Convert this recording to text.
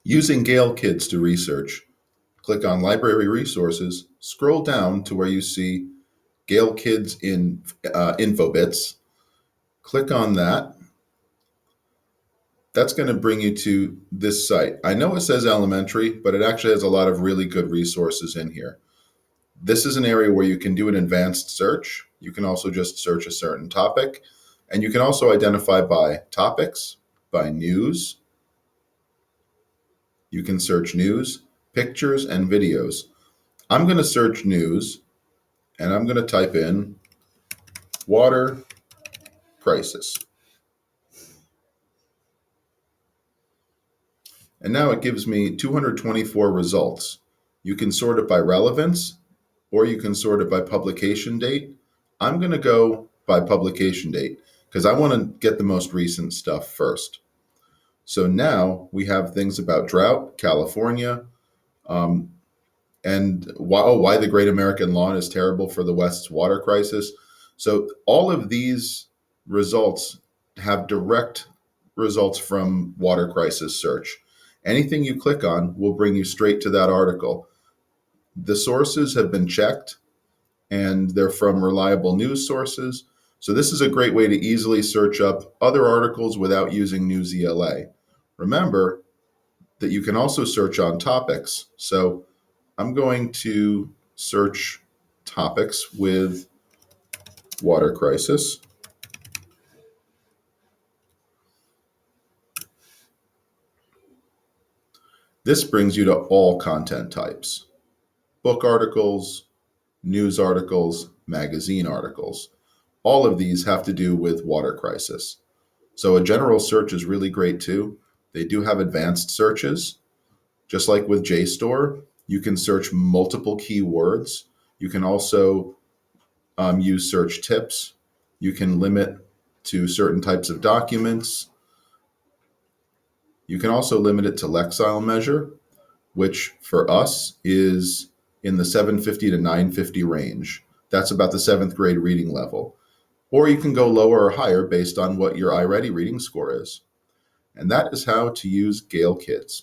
Using GaleKids to research, click on Library Resources, scroll down to where you see GaleKids InfoBits. Click on that. That's going to bring you to this site. I know it says elementary, but it actually has a lot of really good resources in here. This is an area where you can do an advanced search. You can also just search a certain topic, and you can also identify by topics, by news. You can search news, pictures, and videos. I'm going to search news, and I'm going to type in water crisis. And now it gives me 224 results. You can sort it by relevance, or you can sort it by publication date. I'm going to go by publication date because I want to get the most recent stuff first. So now we have things about drought, California, and why the Great American Lawn is terrible for the West's water crisis. So all of these results have direct results from water crisis search. Anything you click on will bring you straight to that article. The sources have been checked, and they're from reliable news sources. So this is a great way to easily search up other articles without using News ELA. Remember that you can also search on topics. So I'm going to search topics with water crisis. This brings you to all content types: book articles, news articles, magazine articles. All of these have to do with water crisis. So a general search is really great too. They do have advanced searches. Just like with JSTOR, you can search multiple keywords. You can also use search tips. You can limit to certain types of documents. You can also limit it to Lexile measure, which for us is in the 750 to 950 range. That's about the 7th grade reading level. Or you can go lower or higher based on what your iReady reading score is. And that is how to use GaleKids.